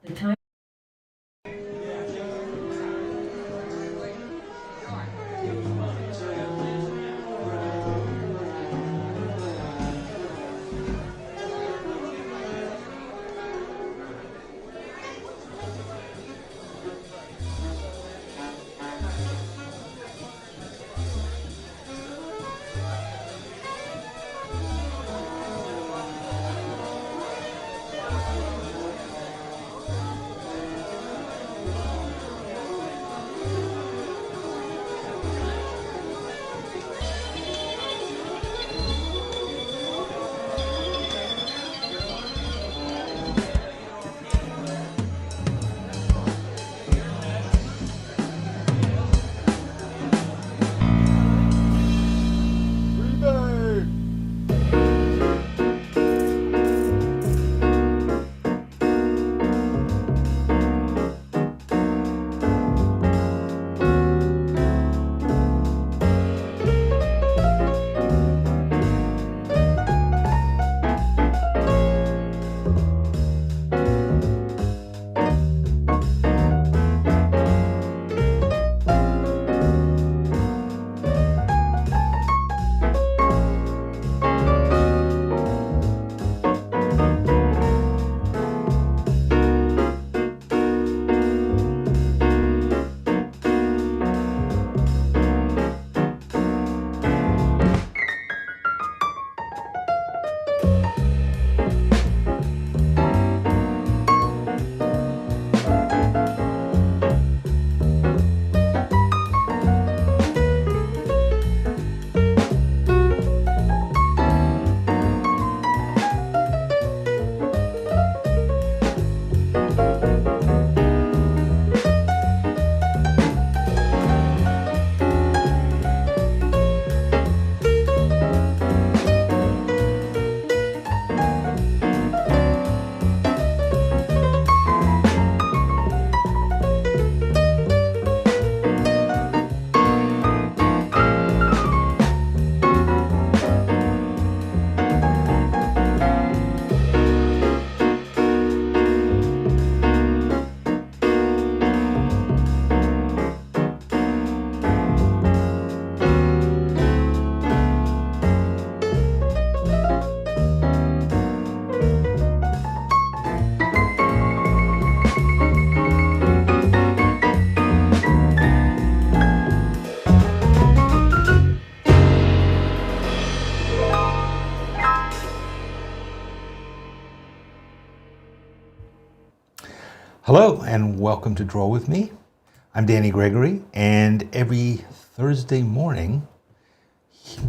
The time. Hello and welcome to Draw With Me. I'm Danny Gregory, and every Thursday morning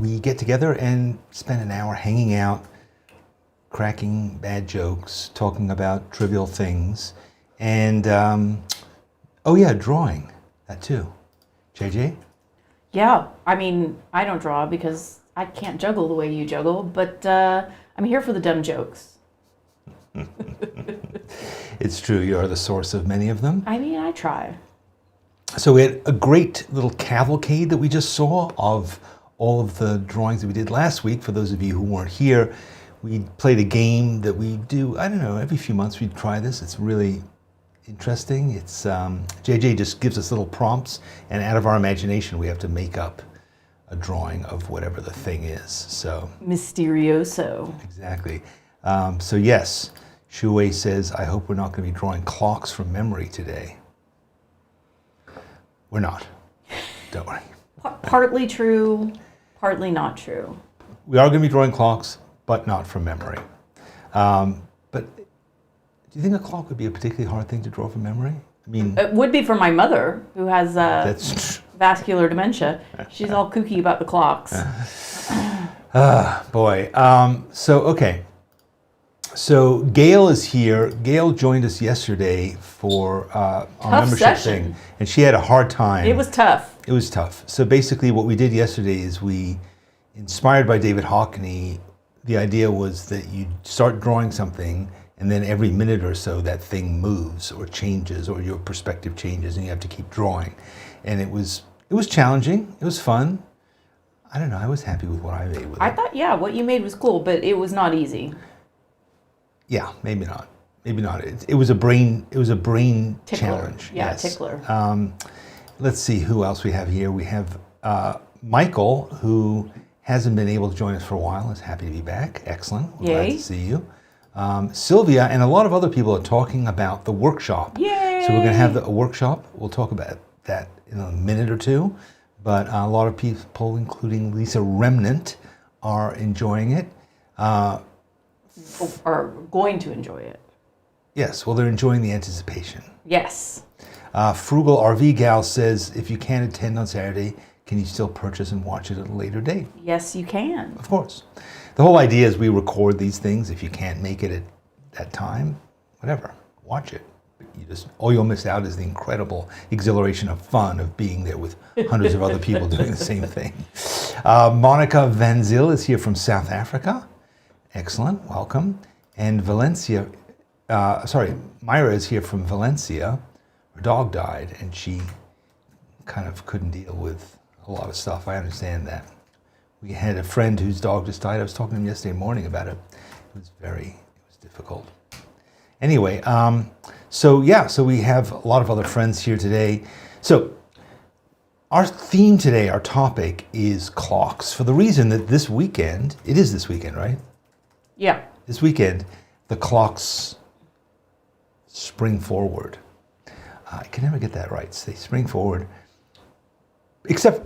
we get together and spend an hour hanging out, cracking bad jokes, talking about trivial things, and oh yeah, drawing, that too. JJ? Yeah, I mean, I don't draw because I can't juggle the way you juggle, but I'm here for the dumb jokes. It's true, you are the source of many of them. I mean, I try. So we had a great little cavalcade that we just saw of all of the drawings that we did last week. For those of you who weren't here, we played a game that we do, I don't know, every few months we try this. It's really interesting. It's JJ just gives us little prompts, and out of our imagination we have to make up a drawing of whatever the thing is. So Mysterioso. exactly. So yes, Shuei says, I hope we're not going to be drawing clocks from memory today. We're not. Don't worry. Partly true, partly not true. We are going to be drawing clocks, but not from memory. But do you think a clock would be a particularly hard thing to draw from memory? I mean, It would be for my mother, who has that's vascular dementia. She's all kooky about the clocks. boy. Okay. So Gail is here. Gail joined us yesterday for our membership session. thing, and she had a hard time. It was tough. It was tough. So basically what we did yesterday is we, inspired by David Hockney, the idea was that you start drawing something and then every minute or so that thing moves or changes or your perspective changes and you have to keep drawing. And it was challenging. It was fun. I don't know. I was happy with what I made with it. I thought, yeah, what you made was cool, but it was not easy. Yeah, maybe not. maybe not. It was a brain Tickler. challenge. Yeah, yes. tickler. Let's see who else we have here. We have Michael, who hasn't been able to join us for a while. Is happy to be back. Excellent. We're glad Yay. to see you. Sylvia and a lot of other people are talking about the workshop. Yay! So we're going to have a workshop. We'll talk about that in a minute or two. But a lot of people, including Lisa Remnant, are enjoying it. Are going to enjoy it. Yes, well, they're enjoying the anticipation. Yes. Frugal RV Gal says, if you can't attend on Saturday, can you still purchase and watch it at a later date? Yes, you can. Of course. The whole idea is we record these things. If you can't make it at that time, whatever, watch it. All you'll miss out is the incredible exhilaration of fun of being there with hundreds of other people doing the same thing. Monica Van Zyl is here from South Africa. Excellent, welcome. And Myra is here from Valencia. Her dog died and she kind of couldn't deal with a lot of stuff. I understand that. We had a friend whose dog just died. I was talking to him yesterday morning about it. It was difficult. Anyway, so we have a lot of other friends here today. So our theme today, our topic is clocks, for the reason that this weekend, it is this weekend, right? Yeah. This weekend, the clocks spring forward. I can never get that right. They spring forward.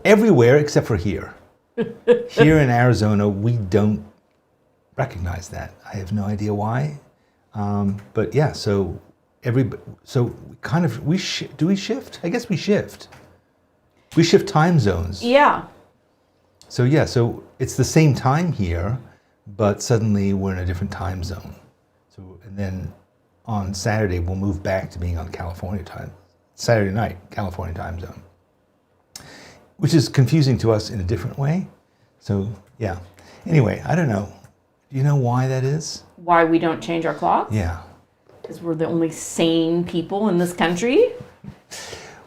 Everywhere except for here. Here in Arizona, we don't recognize that. I have no idea why. But yeah, do we shift? I guess we shift. We shift time zones. Yeah. So it's the same time here, but suddenly we're in a different time zone. And then on Saturday, we'll move back to being on California time. Saturday night, California time zone. Which is confusing to us in a different way. So, yeah. Anyway, I don't know. Do you know why that is? Why we don't change our clocks? Yeah. Because we're the only sane people in this country.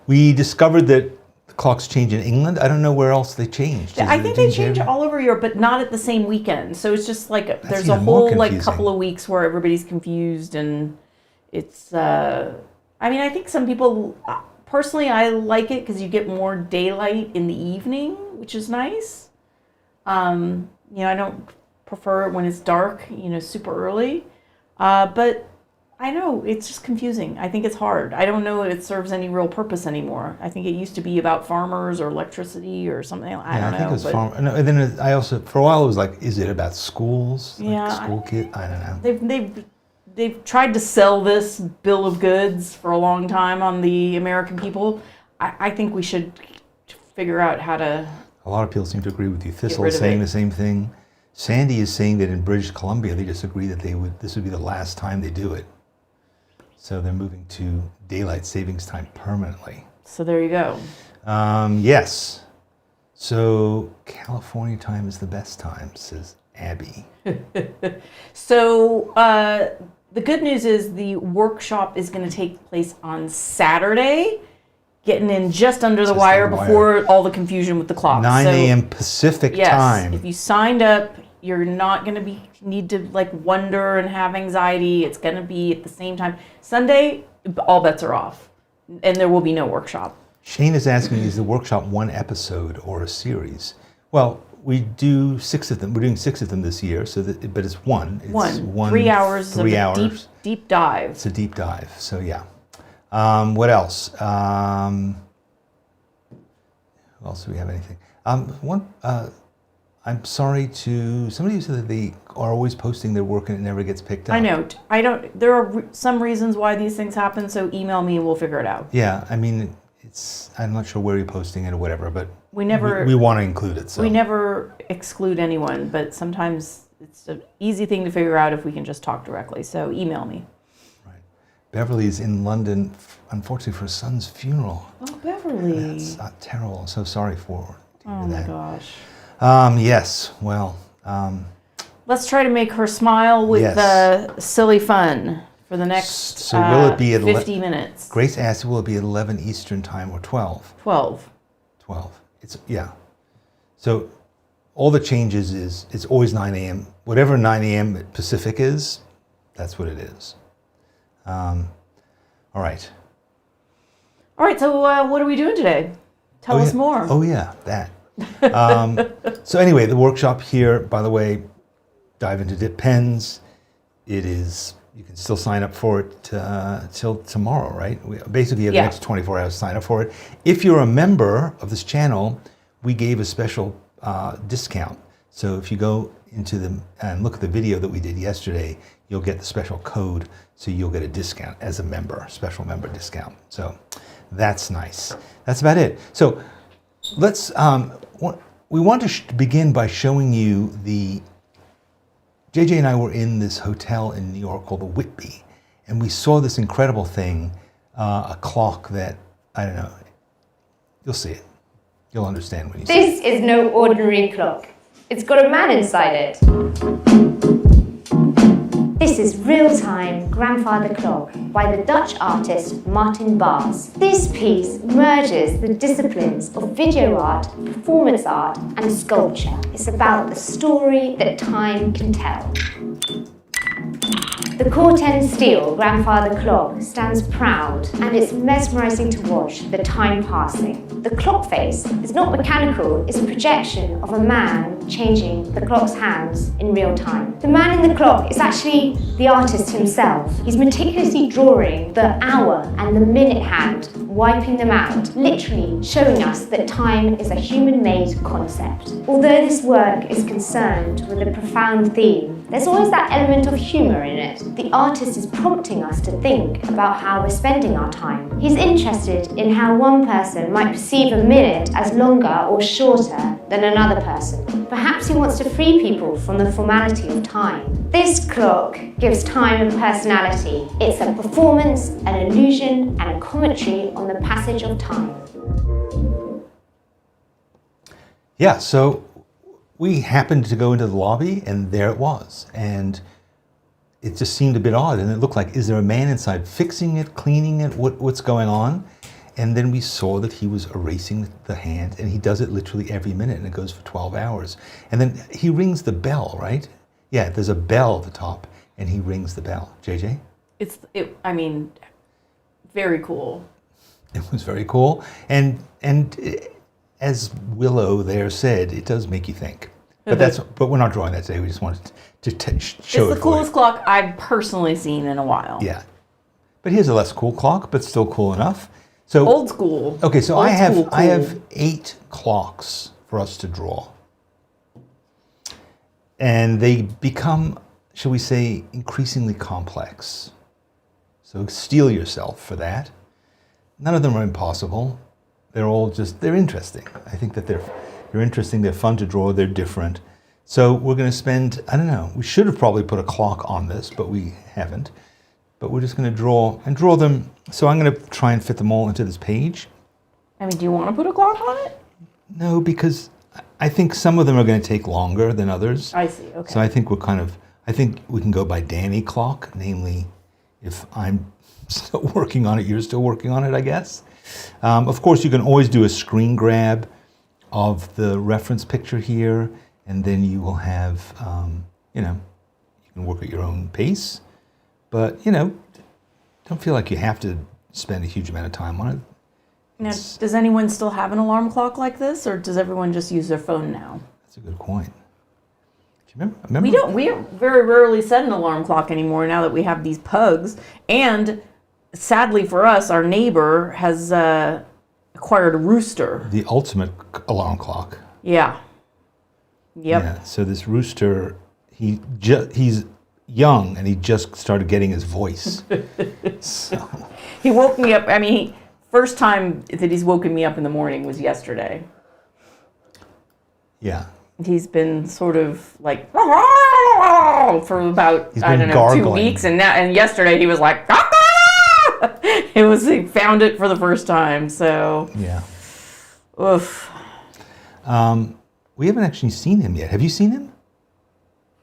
We discovered that the clocks change in England. I don't know where else they changed. I think they change all over Europe, but not at the same weekend. So it's just like there's a whole couple of weeks where everybody's confused, and it's. I think some people. Personally, I like it because you get more daylight in the evening, which is nice. I don't prefer it when it's dark, super early. But I know it's just confusing. I think it's hard. I don't know if it serves any real purpose anymore. I think it used to be about farmers or electricity or something. I don't know. I think it was farm. And then I also, for a while, it was like, is it about schools? School kid? I don't know. They've tried to sell this bill of goods for a long time on the American people. I think we should figure out how to. A lot of people seem to agree with you. Thistle is saying the same thing. Sandy is saying that in British Columbia, they just agree that this would be the last time they do it. So they're moving to daylight savings time permanently. So there you go. Yes. So California time is the best time, says Abby. So the good news is the workshop is going to take place on Saturday, getting in just under the wire before all the confusion with the clock. 9 a.m. Pacific time. If you signed up, you're not going to need to wonder and have anxiety. It's going to be at the same time. Sunday, all bets are off, and there will be no workshop. Shane is asking, is the workshop one episode or a series? Well, we do 6 of them. We're doing 6 of them this year, but it's one. It's 3 hours of a deep dive. It's a deep dive. So yeah. What else? Who else do we have? Anything? I'm sorry to somebody who said that they are always posting their work and it never gets picked up. I know. I don't. There are some reasons why these things happen. So email me and we'll figure it out. Yeah. I mean, I'm not sure where you're posting it or whatever, but we want to include it. So we never exclude anyone, but sometimes it's an easy thing to figure out if we can just talk directly. So email me. Right. Beverly's in London, unfortunately, for her son's funeral. Oh, Beverly. That's terrible. I'm so sorry for her. Oh my gosh. Yes. Well. Let's try to make her smile with silly fun for the next will it be 50 minutes. Grace asked, will it be 11 Eastern time or 12? 12. 12. So all the changes is it's always 9 a.m. Whatever 9 a.m. Pacific is, that's what it is. All right. All right, so what are we doing today? Tell us more. Oh, yeah, that. So anyway, the workshop here, by the way, dive into dip pens. It is, you can still sign up for it till tomorrow, right? Basically, you have the next 24 hours to sign up for it. If you're a member of this channel, we gave a special discount. So if you go into and look at the video that we did yesterday, you'll get the special code, so you'll get a discount as a member, special member discount. So that's nice. That's about it. So let's, we want to begin by showing you JJ and I were in this hotel in New York called the Whitby, and we saw this incredible thing, a clock that, I don't know, you'll see it. You'll understand when you see it. This is no ordinary clock. It's got a man inside it. This is Real-Time Grandfather Clock by the Dutch artist Martin Baas. This piece merges the disciplines of video art, performance art and sculpture. It's about the story that time can tell. The Corten steel grandfather clock stands proud, and it's mesmerizing to watch the time passing. The clock face is not mechanical, it's a projection of a man changing the clock's hands in real time. The man in the clock is actually the artist himself. He's meticulously drawing the hour and the minute hand, wiping them out, literally showing us that time is a human-made concept. Although this work is concerned with a profound theme, there's always that element of humor in it. The artist is prompting us to think about how we're spending our time. He's interested in how one person might perceive a minute as longer or shorter than another person. Perhaps he wants to free people from the formality of time. This clock gives time a personality. It's a performance, an illusion, and a commentary on the passage of time. Yeah, so we happened to go into the lobby, and there it was. And it just seemed a bit odd, and it looked like, is there a man inside fixing it, cleaning it, what's going on? And then we saw that he was erasing the hand, and he does it literally every minute, and it goes for 12 hours. And then he rings the bell, right? Yeah, there's a bell at the top, and he rings the bell. JJ? I mean, very cool. It was very cool. And as Willow there said, it does make you think. But we're not drawing that today. We just wanted to show it. It's the coolest clock I've personally seen in a while. Yeah. But here's a less cool clock, but still cool enough. So old school. Okay, so old I have school, cool. I have 8 clocks for us to draw. And they become, shall we say, increasingly complex. So steel yourself for that. None of them are impossible. They're all they're interesting. I think that they're interesting, they're fun to draw, they're different. So we're going to spend, I don't know, we should have probably put a clock on this, but we haven't. But we're just going to draw them. So I'm going to try and fit them all into this page. I mean, do you want to put a clock on it? No, because I think some of them are going to take longer than others. I see, okay. So I think I think we can go by Danny clock, namely, if I'm still working on it, you're still working on it, I guess. Of course, you can always do a screen grab of the reference picture here, and then you will have, you can work at your own pace, but, don't feel like you have to spend a huge amount of time on it. Now, does anyone still have an alarm clock like this, or does everyone just use their phone now? That's a good point. Do you remember? We very rarely set an alarm clock anymore now that we have these pugs, and sadly for us, our neighbor has acquired a rooster. The ultimate alarm clock. Yeah. Yep. Yeah. So this rooster, he's young and he just started getting his voice. So. He woke me up. I mean, first time that he's woken me up in the morning was yesterday. Yeah. He's been sort of like for about gargling. 2 weeks, and yesterday he was like. He found it for the first time, so. Yeah. Oof. We haven't actually seen him yet. Have you seen him?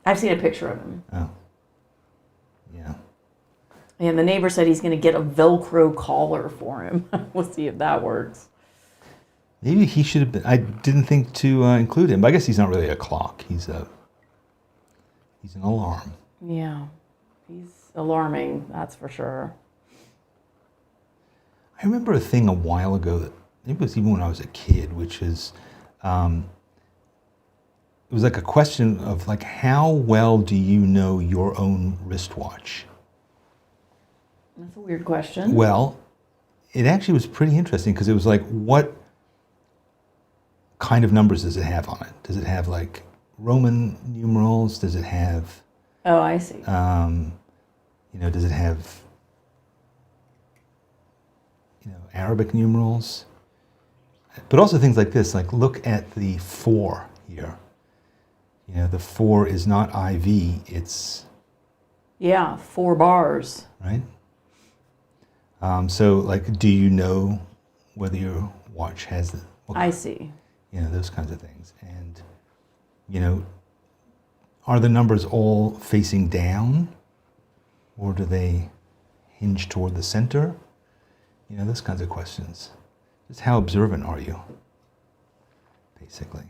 I've seen a picture of him. Oh. Yeah. And the neighbor said he's going to get a Velcro collar for him. We'll see if that works. Maybe he should have been. I didn't think to include him, but I guess he's not really a clock. He's an alarm. Yeah. He's alarming, that's for sure. I remember a thing a while ago that it was even when I was a kid, which is, it was like a question of like, how well do you know your own wristwatch? That's a weird question. Well, it actually was pretty interesting because it was like, what kind of numbers does it have on it? Does it have like Roman numerals? Does it have? Oh, I see. Does it have, Arabic numerals? But also things like this, like look at the 4 here. The 4 is not IV, it's... Yeah, 4 bars. Right? So, like, do you know whether your watch has the... I see. Those kinds of things. And, are the numbers all facing down? Or do they hinge toward the center? Those kinds of questions. Just how observant are you, basically?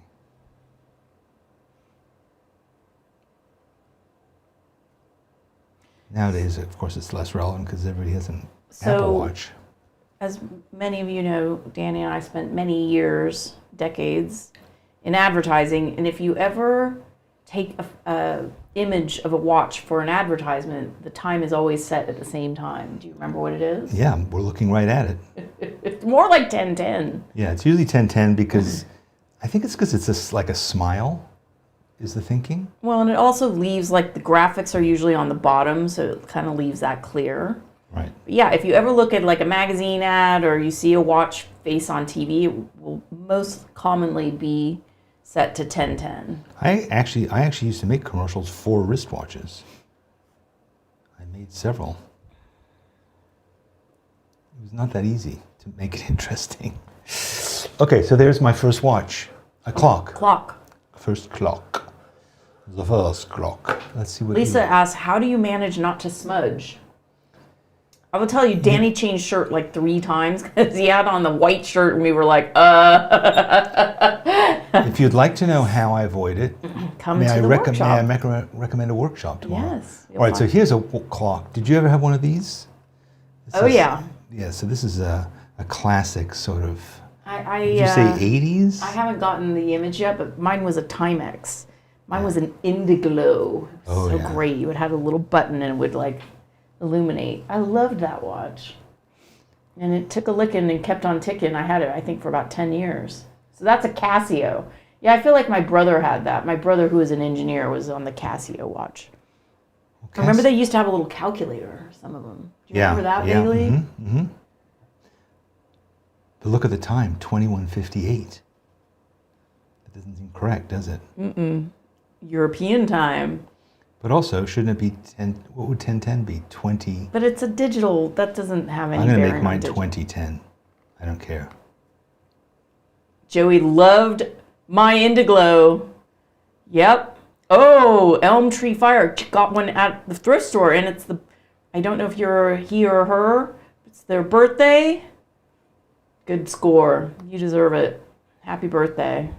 Nowadays, of course, it's less relevant because everybody has an Apple Watch. As many of you know, Danny and I spent many years, decades, in advertising, and if you ever take a image of a watch for an advertisement, the time is always set at the same time. Do you remember what it is? Yeah, we're looking right at it. It's more like 10:10. Yeah, it's usually 10:10 because I think it's because it's just like a smile, is the thinking. Well, and it also leaves, like, the graphics are usually on the bottom, so it kind of leaves that clear. Right. But yeah, if you ever look at like a magazine ad or you see a watch face on TV, it will most commonly be set to 10:10. I actually used to make commercials for wristwatches. I made several. It was not that easy to make it interesting. Okay, so there's my first watch, a clock. First clock. The first clock. Let's see what Lisa asks, how do you manage not to smudge? I will tell you, Danny changed shirt like 3 times because he had on the white shirt and we were like, If you'd like to know how I avoid it, come to the workshop. May I recommend a workshop tomorrow? Yes. All right, so here's a clock. Did you ever have one of these? Yeah. Yeah, so this is a classic sort of, Did you say 80s? I haven't gotten the image yet, but mine was a Timex. Mine was an Indiglo. So great. You would have a little button and it would like illuminate. I loved that watch. And it took a licking and kept on ticking. I had it, I think, for about 10 years. So that's a Casio. Yeah, I feel like my brother had that. My brother, who is an engineer, was on the Casio watch. I remember they used to have a little calculator, some of them. Do you remember that vaguely? Mm-hmm. But look at the time, 21:58. That doesn't seem correct, does it? Mm-mm. European time. But also, shouldn't it be 10? What would 10:10 be? 20? But it's a digital. That doesn't have any. I'm going to make mine 20:10. I don't care. Joey loved my Indiglo. Yep. Oh, Elm Tree Fire. Got one at the thrift store, and it's the. I don't know if you're he or her. It's their birthday. Good score. You deserve it. Happy birthday.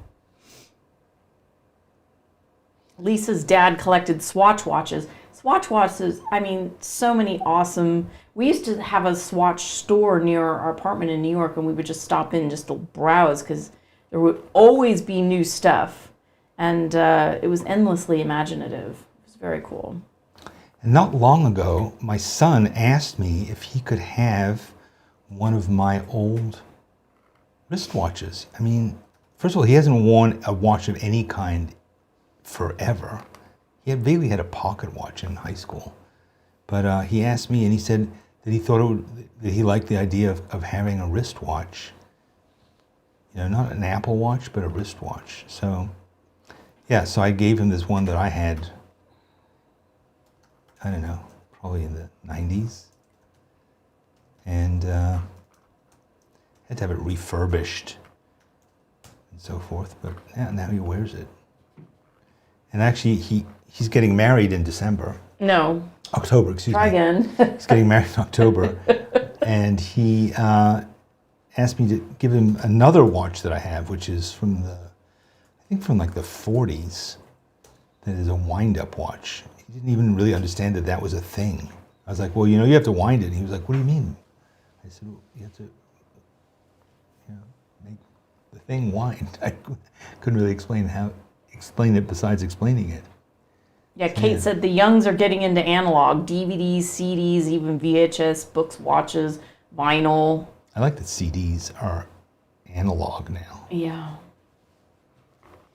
Lisa's dad collected Swatch watches. Swatch watches, I mean, so many awesome. We used to have a Swatch store near our apartment in New York, and we would just stop in just to browse because there would always be new stuff. And it was endlessly imaginative. It was very cool. And not long ago, my son asked me if he could have one of my old wristwatches. I mean, first of all, he hasn't worn a watch of any kind forever. He had vaguely had a pocket watch in high school, but he asked me, and he said that he thought that he liked the idea of having a wristwatch. You know, not an Apple Watch, but a wristwatch. So, yeah. So I gave him this one that I had. I don't know, probably in the 90s, and had to have it refurbished and so forth. But yeah, now he wears it. And actually, he's getting married in December. No. October, excuse me. Try again. He's getting married in October. And he asked me to give him another watch that I have, which is from like the 40s. That is a wind-up watch. He didn't even really understand that that was a thing. I was like, well, you have to wind it. And he was like, what do you mean? I said, well, you have to, make the thing wind. I couldn't really explain it besides explaining it. Yeah, Kate said the youngs are getting into analog, DVDs, CDs, even VHS, books, watches, vinyl. I like that CDs are analog now. Yeah.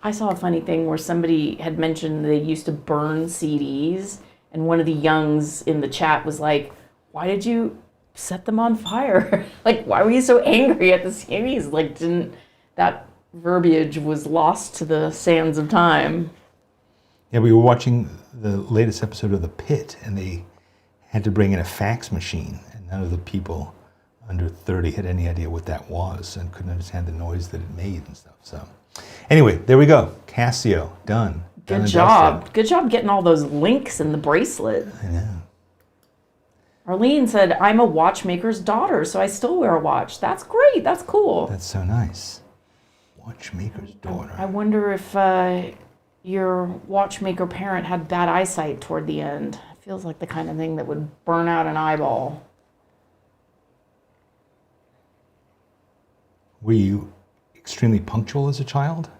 I saw a funny thing where somebody had mentioned they used to burn CDs, and one of the youngs in the chat was like, why did you set them on fire? Like, why were you so angry at the CDs? Like, didn't that verbiage was lost to the sands of time? Yeah, we were watching the latest episode of The Pit, and they had to bring in a fax machine, and none of the people under 30 had any idea what that was and couldn't understand the noise that it made and stuff. So anyway, there we go. Casio, done. Good job. Good job getting all those links in the bracelet. I know. Arlene said, I'm a watchmaker's daughter, so I still wear a watch. That's great. That's cool. That's so nice. Watchmaker's daughter. I wonder if your watchmaker parent had bad eyesight toward the end. It feels like the kind of thing that would burn out an eyeball. Were you extremely punctual as a child?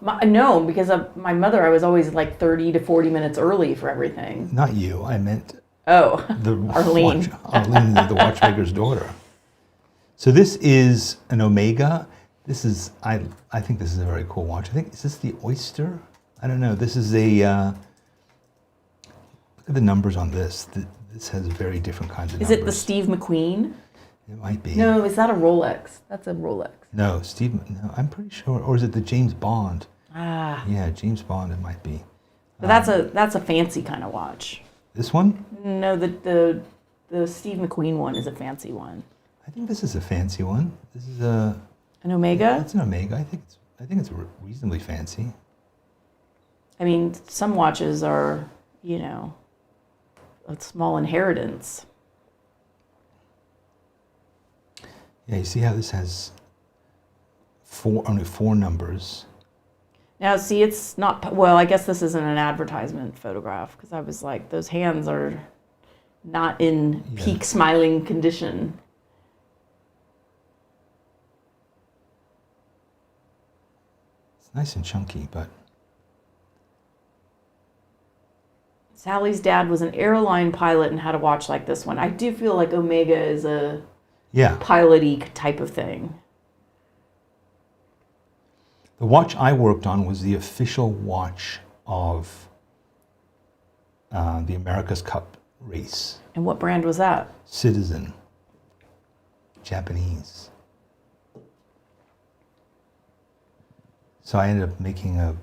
No, because of my mother, I was always like 30 to 40 minutes early for everything. Not you. I meant Arlene. Arlene, the watchmaker's daughter. So this is an Omega. This is, I think this is a very cool watch. Is this the Oyster? I don't know. This is a, look at the numbers on this. This has very different kinds of numbers. Is it the Steve McQueen? It might be. No, is that a Rolex? That's a Rolex. No, no, I'm pretty sure. Or is it the James Bond? Ah. Yeah, James Bond it might be. But that's a fancy kind of watch. This one? No, the Steve McQueen one is a fancy one. I think this is a fancy one. This is an Omega? It's an Omega. I think it's reasonably fancy. I mean, some watches are, a small inheritance. Yeah, you see how this has only four numbers. Now, see, it's not, well, I guess this isn't an advertisement photograph, because I was like, those hands are not in peak smiling condition. It's nice and chunky, but... Sally's dad was an airline pilot and had a watch like this one. I do feel like Omega is a pilot-y type of thing. The watch I worked on was the official watch of the America's Cup race. And what brand was that? Citizen. Japanese. So I ended up making a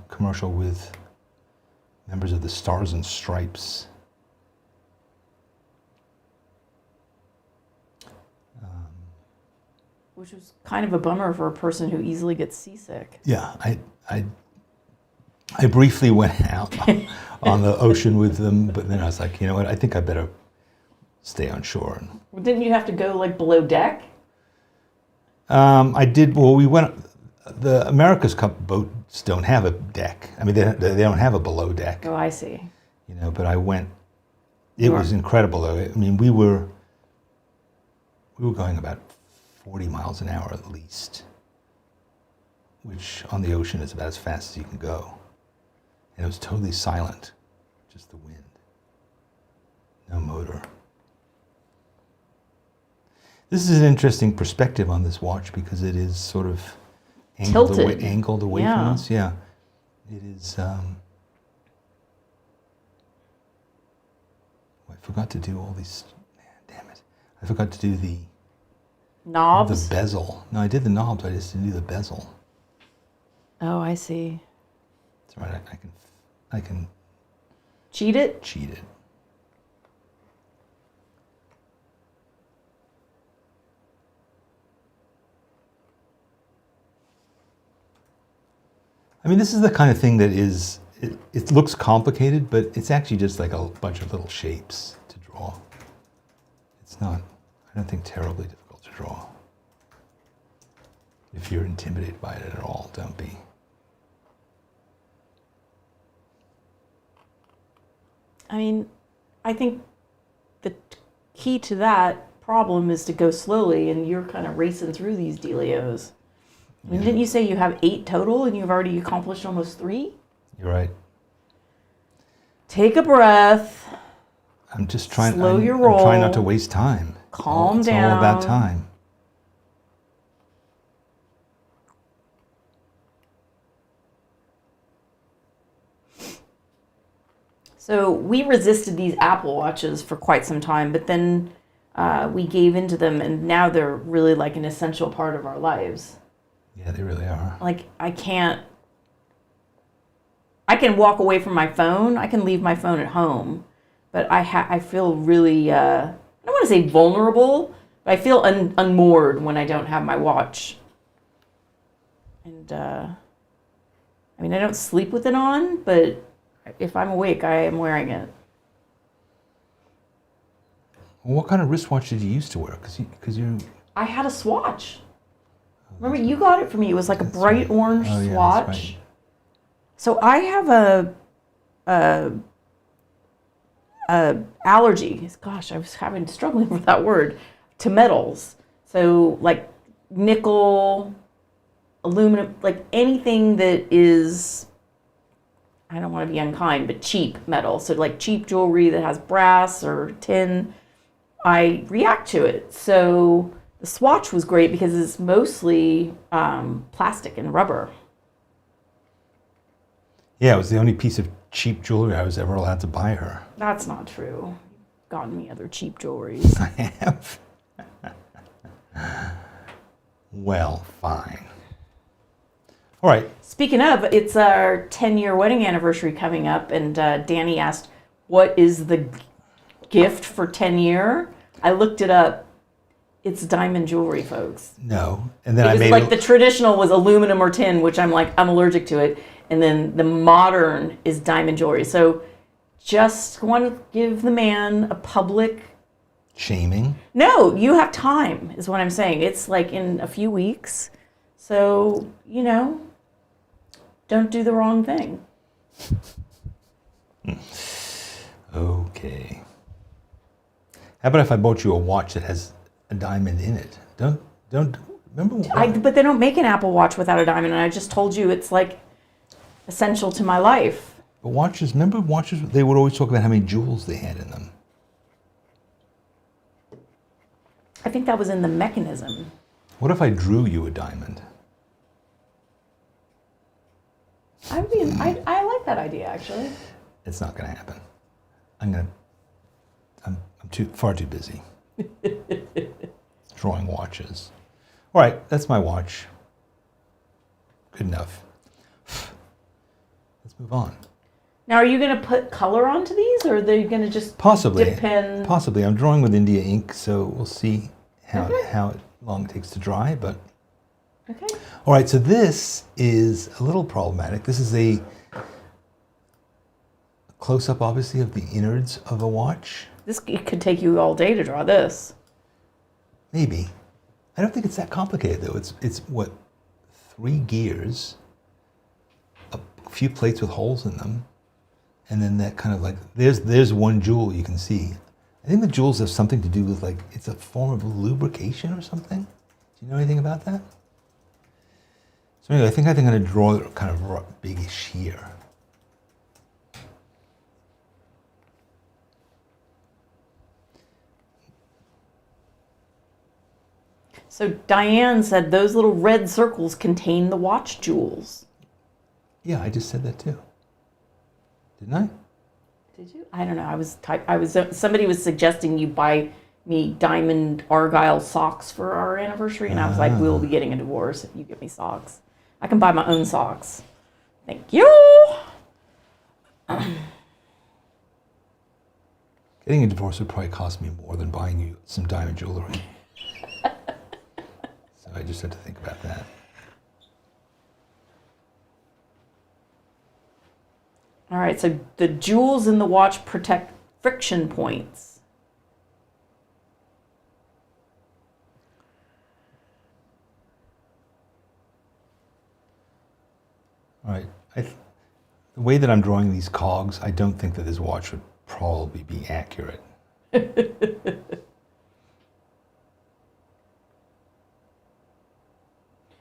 commercial with members of the Stars and Stripes. Which was kind of a bummer for a person who easily gets seasick. Yeah, I briefly went out on the ocean with them, but then I was like, you know what, I think I better stay on shore. Well, didn't you have to go like below deck? I did, well, we went, the America's Cup boats don't have a deck. I mean, they don't have a below deck. Oh, I see. But I went, it was incredible though. I mean, we were going about 40 miles an hour at least, which on the ocean is about as fast as you can go. And it was totally silent, just the wind, no motor. This is an interesting perspective on this watch because it is sort of angled away from us. Yeah, it is. I forgot to do all these. Damn it! I forgot to do the knobs. The bezel. No, I did the knobs. I just didn't do the bezel. Oh, I see. That's right. I can cheat it. Cheat it. I mean, this is the kind of thing that is, it looks complicated, but it's actually just like a bunch of little shapes to draw. It's not, I don't think, terribly difficult to draw. If you're intimidated by it at all, don't be. I mean, I think the key to that problem is to go slowly, and you're kind of racing through these dealios. I mean, didn't you say you have 8 total and you've already accomplished almost 3? You're right. Take a breath. I'm just trying. Slow your roll. I'm trying not to waste time. Calm down. It's all about time. So we resisted these Apple Watches for quite some time, but then we gave into them, and now they're really like an essential part of our lives. Yeah, they really are. Like, I can walk away from my phone. I can leave my phone at home, but I feel really, I don't want to say vulnerable, but I feel unmoored when I don't have my watch. And, I mean, I don't sleep with it on, but if I'm awake, I am wearing it. Well, what kind of wristwatch did you used to wear? Because you... I had a Swatch. Remember, you got it for me. It was like a bright orange Swatch. Right. So I have a allergy. Gosh, I was struggling with that word, to metals. So like nickel, aluminum, like anything that is, I don't want to be unkind, but cheap metal. So like cheap jewelry that has brass or tin, I react to it. So the Swatch was great because it's mostly plastic and rubber. Yeah, it was the only piece of cheap jewelry I was ever allowed to buy her. That's not true. You've gotten me other cheap jewelries. I have. Well, fine. All right. Speaking of, it's our 10-year wedding anniversary coming up, and Danny asked, what is the gift for 10-year? I looked it up. It's diamond jewelry, folks. No. And then I made like the traditional was aluminum or tin, which I'm allergic to it. And then the modern is diamond jewelry. So just want to give the man a public... Shaming? No, you have time, is what I'm saying. It's like in a few weeks. So, don't do the wrong thing. Okay. How about if I bought you a watch that has a diamond in it? Don't remember? But they don't make an Apple Watch without a diamond, and I just told you it's like essential to my life. But remember watches, they would always talk about how many jewels they had in them. I think that was in the mechanism. What if I drew you a diamond? I like that idea, actually. It's not going to happen. I'm far too busy drawing watches. All right, that's my watch. Good enough. Let's move on. Now, are you going to put color onto these, or are they going to just possibly dip in? Possibly. I'm drawing with India ink, so we'll see how long it takes to dry. But okay. All right. So this is a little problematic. This is a close-up, obviously, of the innards of a watch. It could take you all day to draw this. Maybe. I don't think it's that complicated, though. It's what, 3 gears, a few plates with holes in them, and then that kind of like, there's one jewel you can see. I think the jewels have something to do with, like, it's a form of lubrication or something. Do you know anything about that? So anyway, I think I'm going to draw it kind of biggish here. So Diane said those little red circles contain the watch jewels. Yeah, I just said that too. Didn't I? Did you? I don't know. Somebody was suggesting you buy me diamond argyle socks for our anniversary, and I was like, we'll be getting a divorce if you get me socks. I can buy my own socks. Thank you. Getting a divorce would probably cost me more than buying you some diamond jewelry. So I just had to think about that. All right, so the jewels in the watch protect friction points. All right. The way that I'm drawing these cogs, I don't think that this watch would probably be accurate.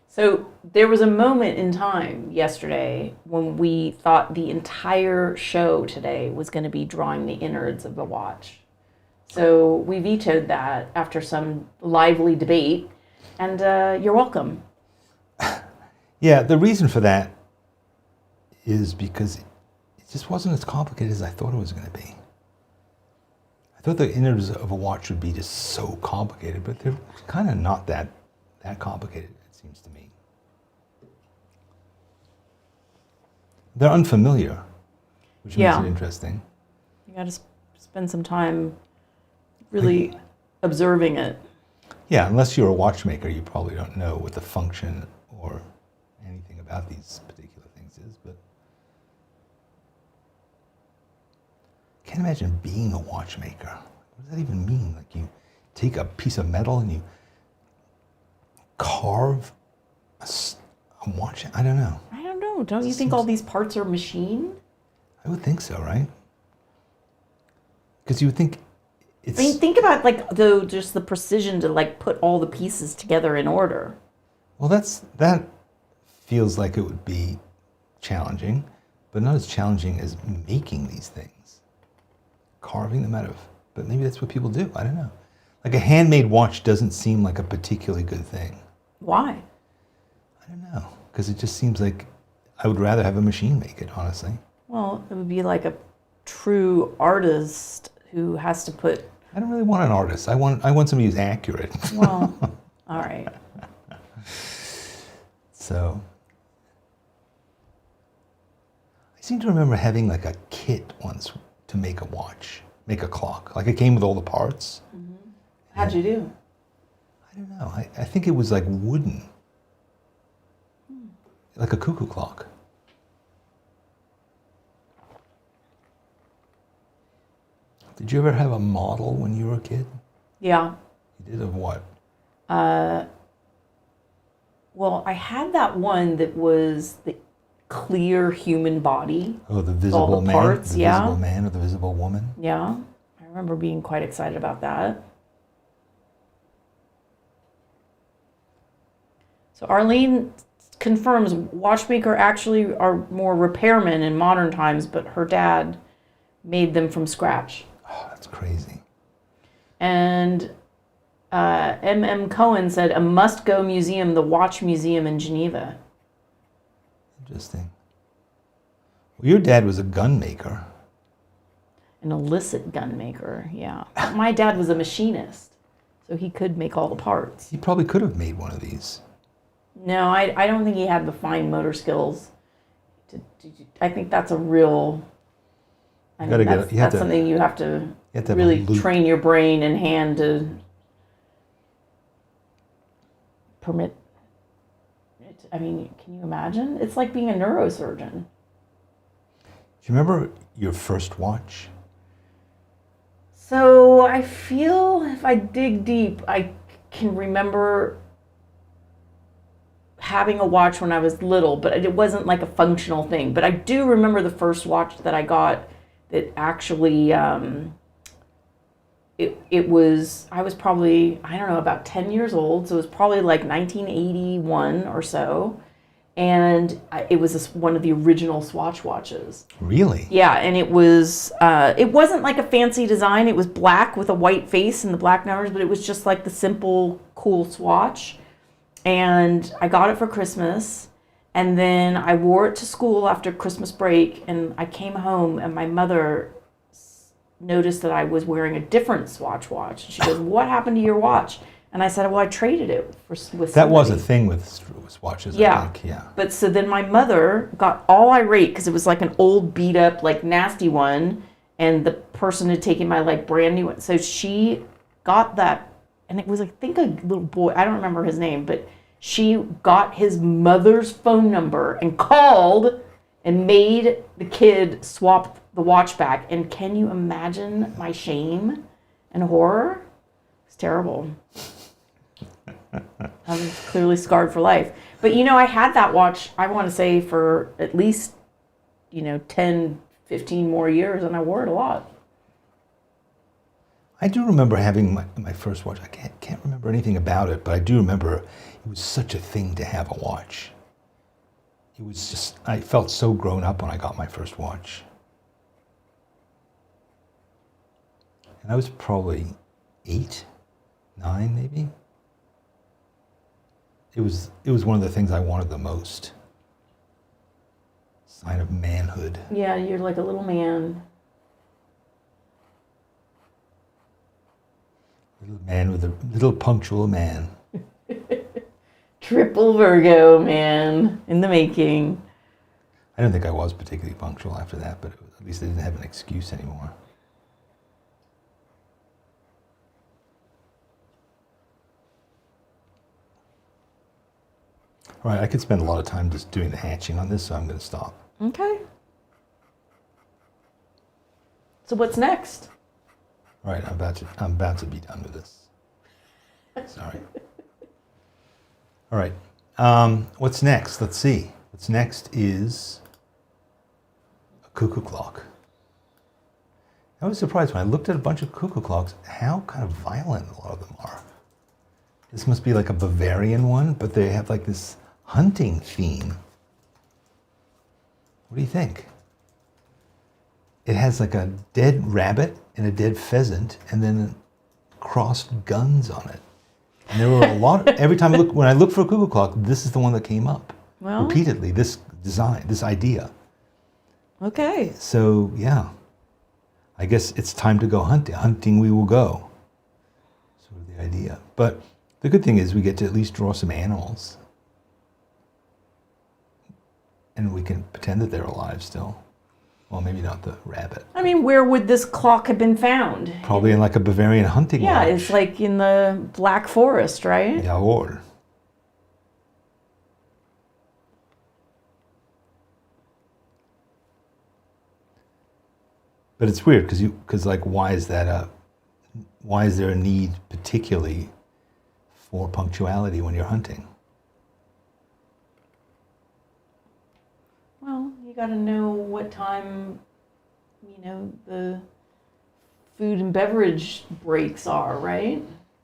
So there was a moment in time yesterday when we thought the entire show today was going to be drawing the innards of the watch. So we vetoed that after some lively debate, and you're welcome. Yeah, the reason for that is because it just wasn't as complicated as I thought it was going to be. I thought the innards of a watch would be just so complicated, but they're kind of not that complicated, it seems to me. They're unfamiliar, which makes it interesting. You got to spend some time really observing it. Yeah, unless you're a watchmaker, you probably don't know what the function or anything about these particular things is, but I can't imagine being a watchmaker. What does that even mean? Like you take a piece of metal and you carve a watch? I don't know. I don't know. Don't you think all these parts are machined? I would think so, right? Because you would think it's... I mean, think about just the precision to put all the pieces together in order. Well, that feels like it would be challenging, but not as challenging as making these things. Carving them out of... But maybe that's what people do. I don't know. Like a handmade watch doesn't seem like a particularly good thing. Why? I don't know. Because it just seems like I would rather have a machine make it, honestly. Well, it would be like a true artist who has to put... I don't really want an artist. I want somebody who's accurate. Well, all right. So, I seem to remember having like a kit once to make a watch, make a clock. Like it came with all the parts. Mm-hmm. How'd you do? I don't know. I think it was like wooden. Like a cuckoo clock. Did you ever have a model when you were a kid? Yeah. You did of what? Well, I had that one that was the clear human body. Oh, the visible all the man? Parts, the visible man or the visible woman? Yeah. I remember being quite excited about that. So Arlene confirms watchmaker actually are more repairmen in modern times, but her dad made them from scratch. Oh, that's crazy. And M.M. Cohen said a must-go museum, the Watch Museum in Geneva. Interesting. Well, your dad was a gun maker. An illicit gun maker, yeah. My dad was a machinist, so he could make all the parts. He probably could have made one of these. No, I don't think he had the fine motor skills. I think that's a real... that's something you have to really train your brain and hand to permit. I mean, can you imagine? It's like being a neurosurgeon. Do you remember your first watch? So I feel if I dig deep, I can remember having a watch when I was little, but it wasn't like a functional thing. But I do remember the first watch that I got that actually, it was, I was probably, I don't know, about 10 years old. So it was probably like 1981 or so. And it was one of the original Swatch watches. Really? Yeah, and it wasn't like a fancy design. It was black with a white face and the black numbers, but it was just like the simple, cool Swatch. And I got it for Christmas. And then I wore it to school after Christmas break. And I came home and my mother noticed that I was wearing a different Swatch watch. She goes, "What happened to your watch?" And I said, "Well, I traded it with somebody." That was a thing with watches, I think, yeah. But so then my mother got all irate because it was like an old beat up, like nasty one. And the person had taken my like brand new one. So she got that. And it was, I think, a little boy. I don't remember his name, but she got his mother's phone number and called and made the kid swap the watch back. And can you imagine my shame and horror? It's terrible. I'm clearly scarred for life. But, I had that watch, I want to say, for at least, 10, 15 more years, and I wore it a lot. I do remember having my first watch. I can't remember anything about it, but I do remember it was such a thing to have a watch. It was just, I felt so grown up when I got my first watch. And I was probably 8, 9 maybe. It was one of the things I wanted the most. Sign of manhood. Yeah, you're like a little man. Little man with a little punctual man. Triple Virgo man in the making. I don't think I was particularly punctual after that, but at least I didn't have an excuse anymore. All right, I could spend a lot of time just doing the hatching on this, so I'm going to stop. Okay. So what's next? All right, I'm about to be done with this. Sorry. All right. What's next? Let's see. What's next is a cuckoo clock. I was surprised when I looked at a bunch of cuckoo clocks how kind of violent a lot of them are. This must be like a Bavarian one, but they have like this hunting theme. What do you think? It has like a dead rabbit and a dead pheasant and then crossed guns on it. And there were a lot, every time when I looked for a cuckoo clock, this is the one that came up repeatedly, this design, this idea. Okay. So yeah, I guess it's time to go hunting. Hunting we will go. Sort of the idea. But the good thing is we get to at least draw some animals. And we can pretend that they're alive still. Well, maybe not the rabbit. I mean, where would this clock have been found? Probably in like a Bavarian hunting lodge. It's like in the Black Forest, right? Jawohl. But it's weird because like why is there a need particularly for punctuality when you're hunting? Well, you got to know what time, the food and beverage breaks are, right?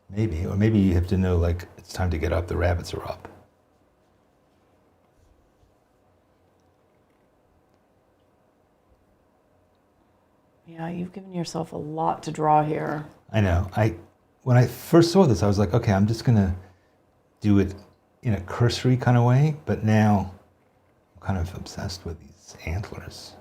Maybe, or maybe you have to know like it's time to get up, the rabbits are up. Yeah, you've given yourself a lot to draw here. I know. When I first saw this, I was like, okay, I'm just gonna do it in a cursory kind of way, but now I'm kind of obsessed with these antlers.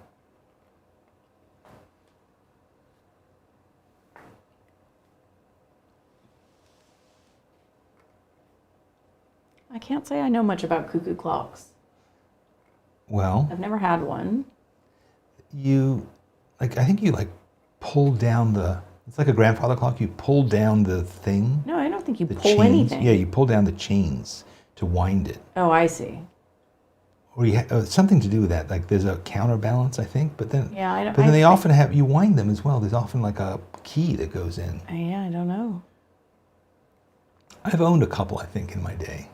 I can't say I know much about cuckoo clocks. Well, I've never had one. I think you pull down it's like a grandfather clock, you pull down the thing. No, I don't think you pull chains. anything. Yeah, you pull down the chains to wind it. Oh, I see. Or you something to do with that. Like there's a counterbalance, I think, but then they often have, you wind them as well. There's often like a key that goes in. Yeah, I don't know. I've owned a couple, I think, in my day.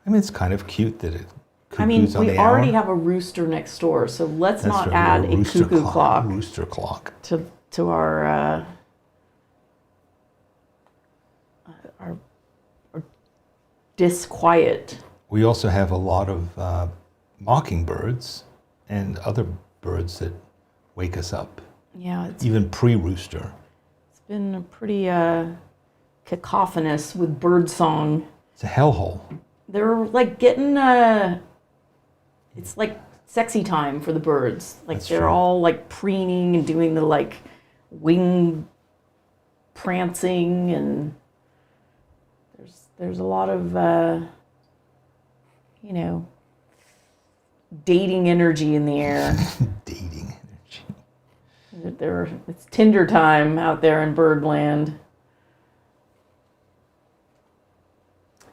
I mean, it's kind of cute that it cuckoos on the hour. We already have a rooster next door, so let's not add a cuckoo clock. Rooster clock. To our disquiet. We also have a lot of mockingbirds and other birds that wake us up. Yeah, even pre-rooster. It's been pretty cacophonous with bird song. It's a hellhole. They're like getting it's like sexy time for the birds. Like That's they're true. all like preening and doing the like wing prancing, and there's a lot of dating energy in the air. Dating energy. It's Tinder time out there in Birdland.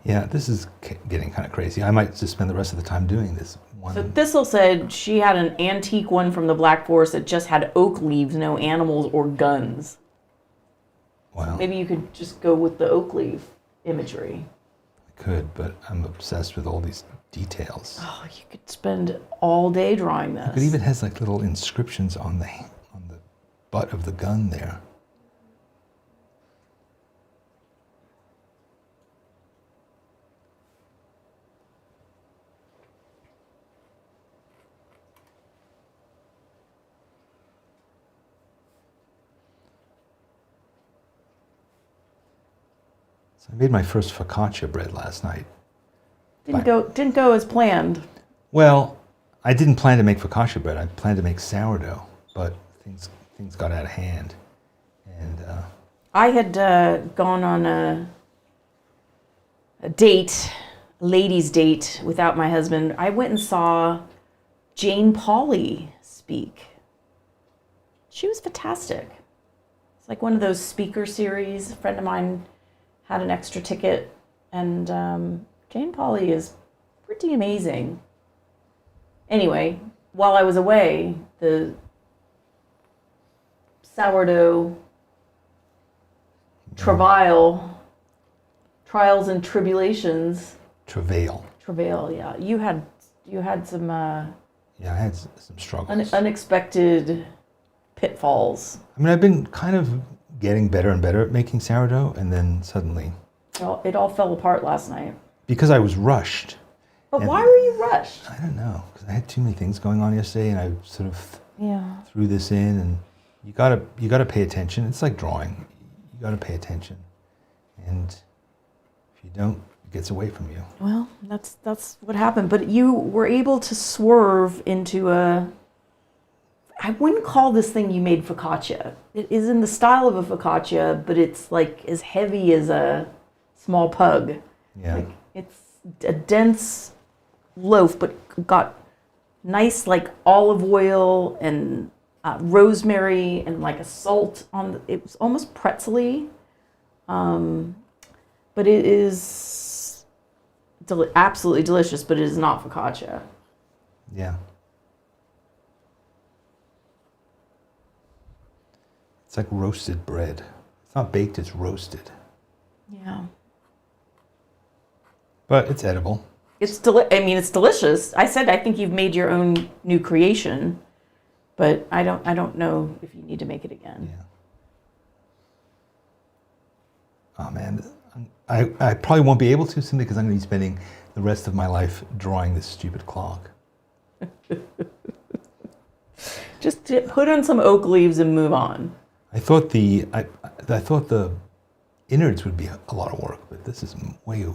Yeah, this is getting kind of crazy. I might just spend the rest of the time doing this one. So Thistle said she had an antique one from the Black Forest that just had oak leaves, no animals or guns. Wow. So maybe you could just go with the oak leaf imagery. I could, but I'm obsessed with all these details. Oh, you could spend all day drawing this. It even has like little inscriptions on the butt of the gun there. So I made my first focaccia bread last night. Didn't go as planned. Well, I didn't plan to make focaccia bread. I planned to make sourdough, but things got out of hand. And I had gone on a date, a ladies' date, without my husband. I went and saw Jane Pauley speak. She was fantastic. It's like one of those speaker series. A friend of mine had an extra ticket, and Jane Pauley is pretty amazing. Anyway, while I was away, the sourdough trials and tribulations. Travail, Yeah. You had some yeah, I had some struggles. unexpected pitfalls. I mean, I've been kind of getting better and better at making sourdough, and then suddenly... It all fell apart last night. Because I was rushed. But why were you rushed? I don't know, because I had too many things going on yesterday, and I sort of threw this in, and you gotta pay attention. It's like drawing. You gotta pay attention. And if you don't, it gets away from you. Well, that's what happened. But you were able to swerve into I wouldn't call this thing you made focaccia. It is in the style of a focaccia, but it's like as heavy as a small pug. Yeah. Like it's a dense loaf, but got nice like olive oil and rosemary and like a salt on. It was almost pretzel-y, but it is absolutely delicious. But it is not focaccia. Yeah. It's like roasted bread. It's not baked, it's roasted. Yeah. But it's edible. It's it's delicious. I said I think you've made your own new creation, but I don't know if you need to make it again. Yeah. Oh man, I probably won't be able to simply because I'm going to be spending the rest of my life drawing this stupid clock. Just put on some oak leaves and move on. I thought the innards would be a lot of work, but this is way.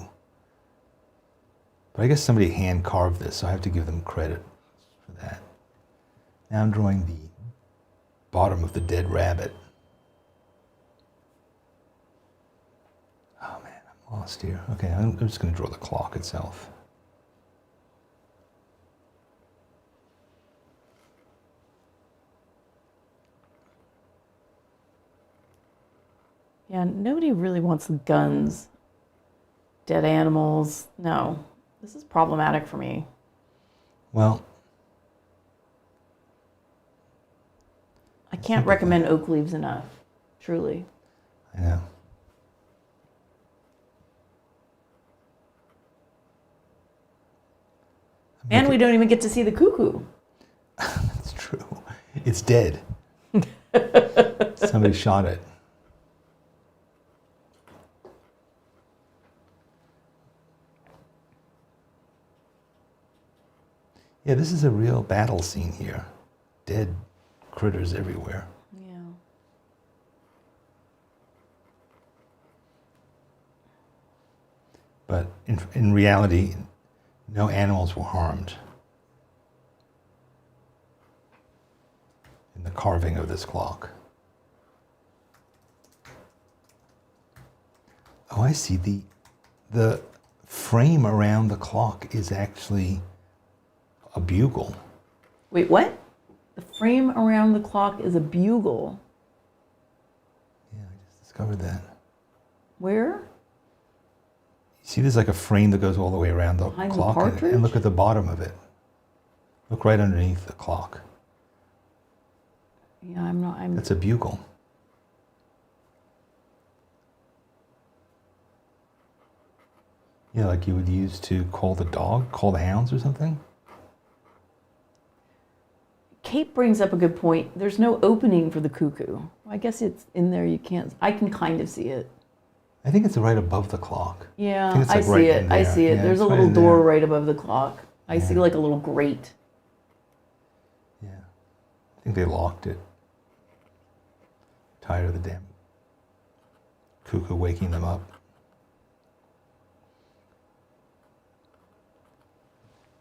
But I guess somebody hand carved this, so I have to give them credit for that. Now I'm drawing the bottom of the dead rabbit. Oh man, I'm lost here. Okay, I'm just going to draw the clock itself. Yeah, nobody really wants guns, dead animals. No, this is problematic for me. Well, I can't recommend oak leaves enough, truly. I know. And we don't even get to see the cuckoo. That's true. It's dead. Somebody shot it. Yeah, this is a real battle scene here. Dead critters everywhere. Yeah. But in reality, no animals were harmed in the carving of this clock. Oh, I see. The frame around the clock is actually a bugle. Wait, what? The frame around the clock is a bugle. Yeah, I just discovered that. Where? You see there's like a frame that goes all the way around the Behind the clock, partridge? and look at the bottom of it. Look right underneath the clock. Yeah, That's a bugle. Yeah, like you would use to call the dog, call the hounds or something? Kate brings up a good point. There's no opening for the cuckoo. I guess it's in there. You can't. I can kind of see it. I think it's right above the clock. Yeah, think it's I like see right it. in I there. see it. Yeah, There's a it's right little in door there. right above the clock. I see like a little grate. Yeah. I think they locked it. Tired of the damn cuckoo waking them up.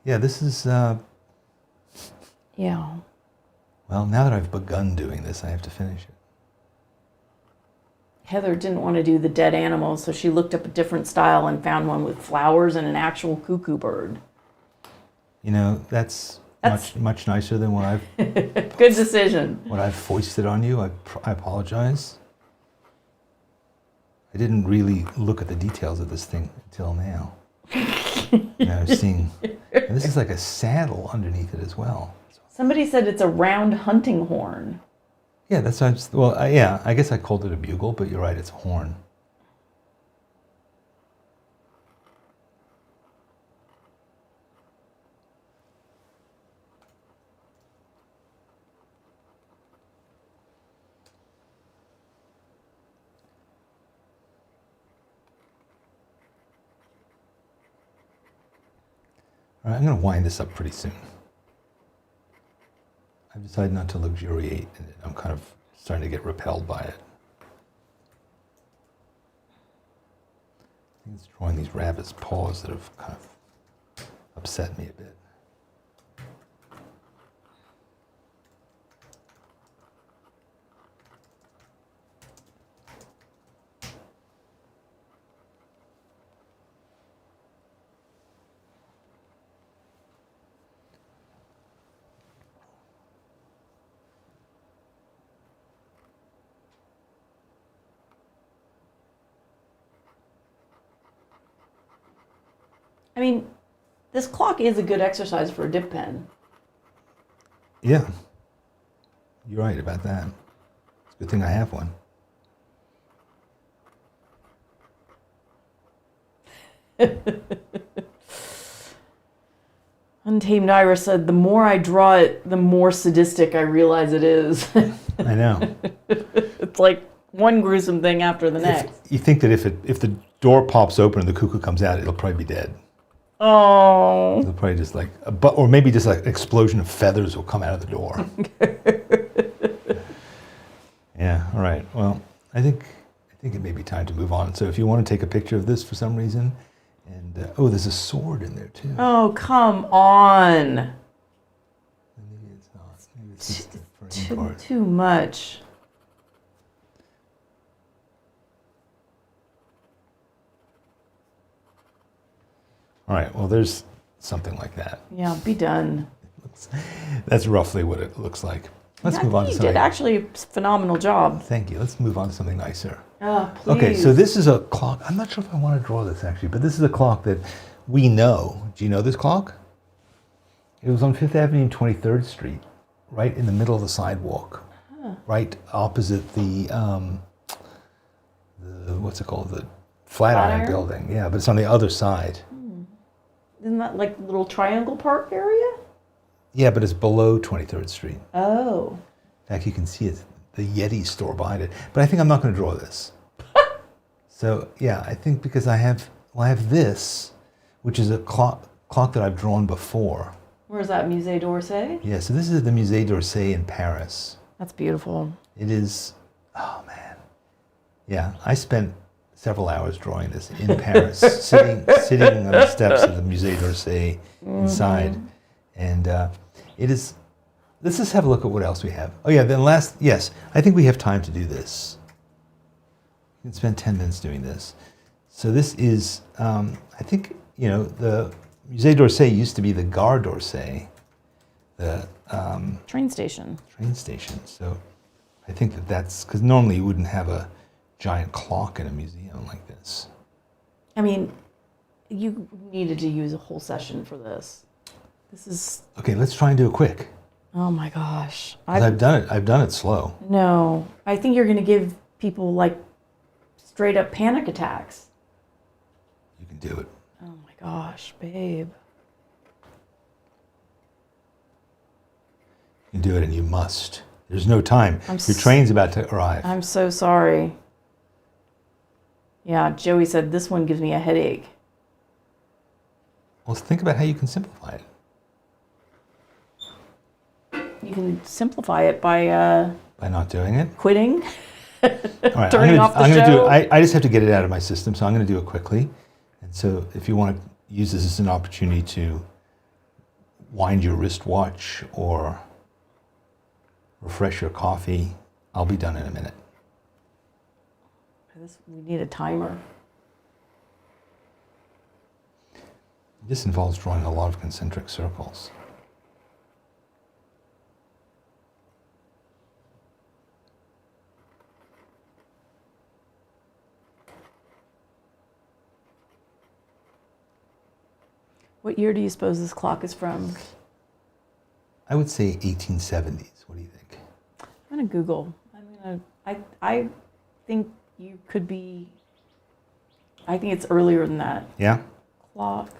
Yeah, this is, Yeah. well, now that I've begun doing this, I have to finish it. Heather didn't want to do the dead animals, so she looked up a different style and found one with flowers and an actual cuckoo bird. You know, that's much nicer than what I've Good decision. what I've foisted on you. I apologize. I didn't really look at the details of this thing until now. Seeing, and this is like a saddle underneath it as well. Somebody said it's a round hunting horn. Yeah, that's what yeah, I guess I called it a bugle, but you're right, it's a horn. All right, I'm going to wind this up pretty soon. I've decided not to luxuriate in it. I'm kind of starting to get repelled by it. I think it's drawing these rabbit's paws that have kind of upset me a bit. I mean, this clock is a good exercise for a dip pen. Yeah, you're right about that. It's a good thing I have one. Untamed Iris said, the more I draw it, the more sadistic I realize it is. I know. It's like one gruesome thing after the next. You think that if the door pops open and the cuckoo comes out, it'll probably be dead. Oh. It'll probably just or maybe just like an explosion of feathers will come out of the door. Yeah, all right. Well, I think it may be time to move on. So if you want to take a picture of this for some reason, and there's a sword in there too. Oh, come on. Maybe it's not. Maybe it's just the frame part. Too much. All right, well, there's something like that. Yeah, be done. That's roughly what it looks like. Let's move on to You something. did actually a phenomenal job. Thank you. Let's move on to something nicer. Oh, please. Okay, so this is a clock. I'm not sure if I want to draw this actually, but this is a clock that we know. Do you know this clock? It was on 5th Avenue and 23rd Street, right in the middle of the sidewalk, right opposite the what's it called? The Flatiron building. Yeah, but it's on the other side. Isn't that like a little triangle park area? Yeah, but it's below 23rd Street. Oh. In fact, you can see it, the Yeti store behind it. But I think I'm not going to draw this. So yeah, I think because I have this, which is a clock that I've drawn before. Where's that, Musée d'Orsay? Yeah, so this is at the Musée d'Orsay in Paris. That's beautiful. It is, oh man. Yeah, I spent several hours drawing this in Paris, sitting on the steps of the Musée d'Orsay inside. And it is, let's just have a look at what else we have. Oh yeah, then yes, I think we have time to do this. We can spend 10 minutes doing this. So this is, I think, the Musée d'Orsay used to be the Gare d'Orsay, the Train station. train station. So I think that's, because normally you wouldn't have a giant clock in a museum like this. I mean, you needed to use a whole session for this. This is... Okay, let's try and do it quick. Oh my gosh. 'Cause I've done it slow. No. I think you're going to give people like straight up panic attacks. You can do it. Oh my gosh, babe. You can do it, and you must. There's no time. Your train's about to arrive. I'm so sorry. Yeah, Joey said this one gives me a headache. Well, think about how you can simplify it. You can simplify it by not doing it? Quitting. All right, Turning off the show. I just have to get it out of my system, so I'm going to do it quickly. And so if you want to use this as an opportunity to wind your wristwatch or refresh your coffee, I'll be done in a minute. We need a timer. This involves drawing a lot of concentric circles. What year do you suppose this clock is from? I would say 1870s. What do you think? I'm gonna Google. I think you could be. I think it's earlier than that. Yeah. Clock.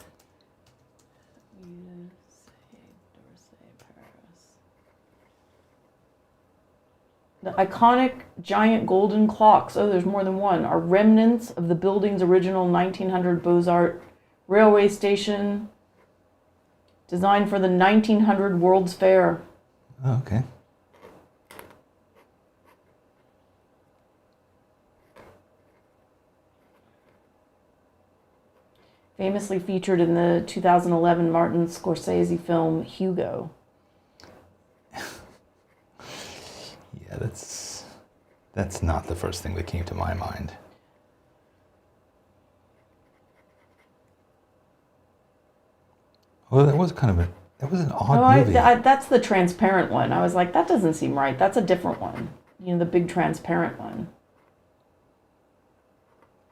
The iconic giant golden clocks, oh, there's more than one, are remnants of the building's original 1900 Beaux-Arts railway station, designed for the 1900 World's Fair. Oh, okay. Famously featured in the 2011 Martin Scorsese film Hugo. Yeah, that's not the first thing that came to my mind. Well, that was an odd movie. That's the transparent one. I was like, that doesn't seem right. That's a different one. You know, the big transparent one.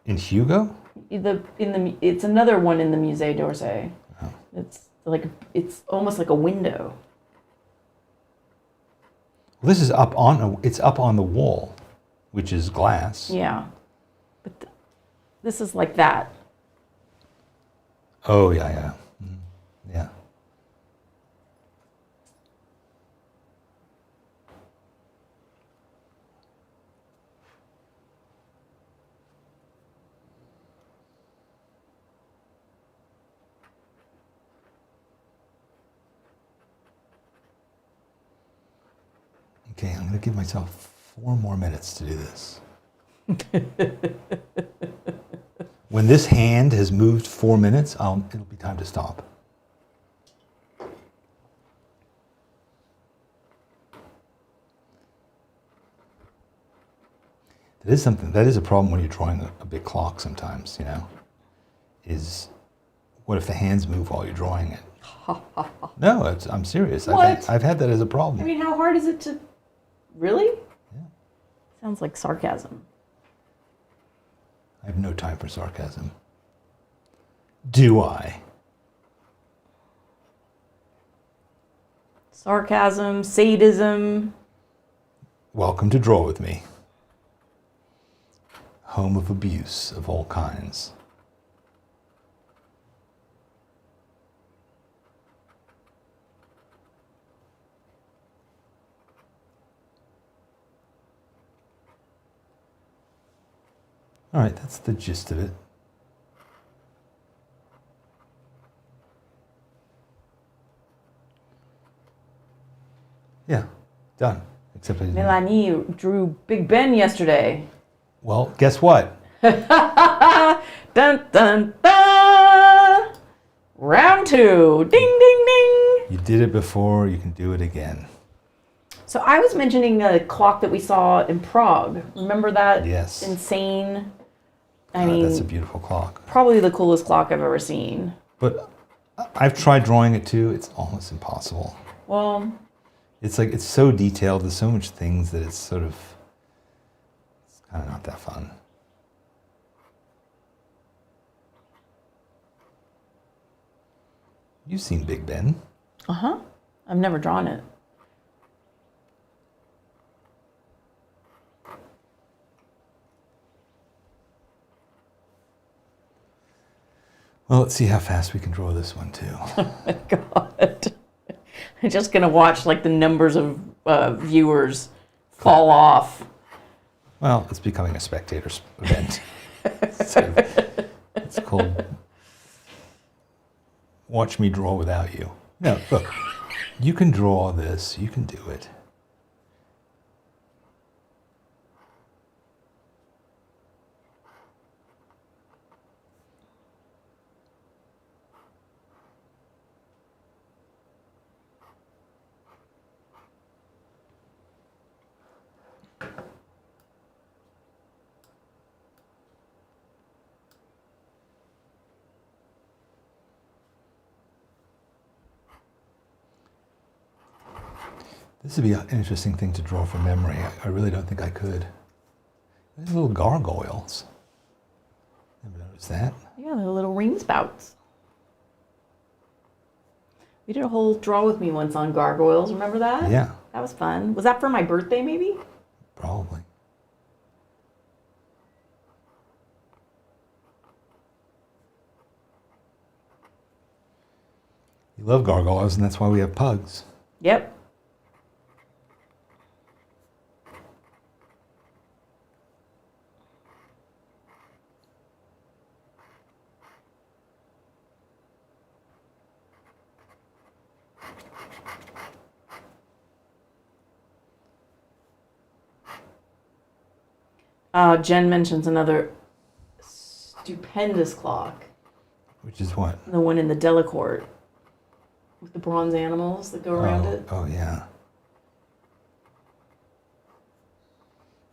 In Hugo? It's another one in the Musée d'Orsay. Oh. It's almost like a window. Well, this is up on the wall, which is glass. Yeah, but this is like that. Oh yeah. Yeah. Okay, I'm going to give myself 4 more minutes to do this. When this hand has moved 4 minutes, it'll be time to stop. That is a problem when you're drawing a big clock sometimes, you know, is what if the hands move while you're drawing it? No, I'm serious. What? I've had that as a problem. I mean, how hard is it to... Really? Yeah. Sounds like sarcasm. I have no time for sarcasm. Do I? Sarcasm, sadism. Welcome to Draw With Me. Home of abuse of all kinds. All right, that's the gist of it. Yeah, done. Except I didn't. Melanie drew Big Ben yesterday. Well, guess what? Dun, dun, dun. Round 2. Ding, ding, ding. You did it before, you can do it again. So I was mentioning a clock that we saw in Prague. Remember that? Yes. Insane. I mean, that's a beautiful clock. Probably the coolest clock I've ever seen. But I've tried drawing it too. It's almost impossible. Well, it's so detailed. There's so much things that it's kind of not that fun. You've seen Big Ben. Uh-huh. I've never drawn it. Well, let's see how fast we can draw this one too. Oh my God. Just gonna watch like the numbers of viewers fall off. Well, it's becoming a spectator's event. So it's called Watch Me Draw Without You. No, look, you can draw this. You can do it. This would be an interesting thing to draw from memory. I really don't think I could. There's little gargoyles. Never noticed that. Yeah, they're little ring spouts. We did a whole draw with me once on gargoyles. Remember that? Yeah. That was fun. Was that for my birthday, maybe? Probably. You love gargoyles, and that's why we have pugs. Yep. Jen mentions another stupendous clock. Which is what? The one in the Delacorte with the bronze animals that go around it. Oh, yeah.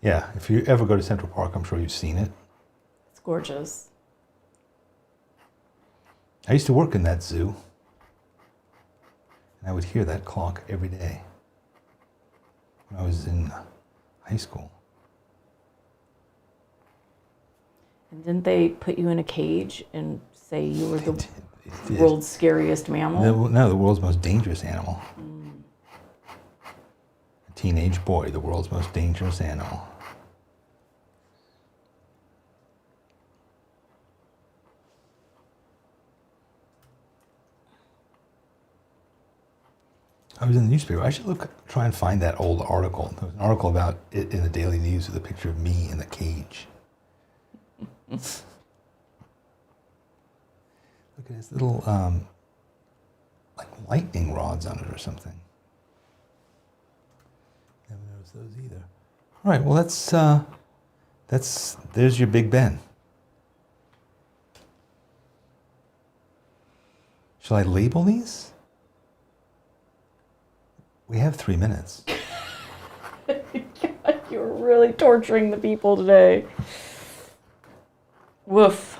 Yeah, if you ever go to Central Park, I'm sure you've seen it. It's gorgeous. I used to work in that zoo, and I would hear that clock every day when I was in high school. And didn't they put you in a cage and say you were the It did. world's scariest mammal? No, the world's most dangerous animal. A teenage boy, the world's most dangerous animal. I was in the newspaper. I should try and find that old article. There was an article about it in the Daily News with a picture of me in the cage. Look at his little, like lightning rods on it or something. Never noticed those either. All right, well, there's your Big Ben. Shall I label these? We have 3 minutes. God, you're really torturing the people today. Woof.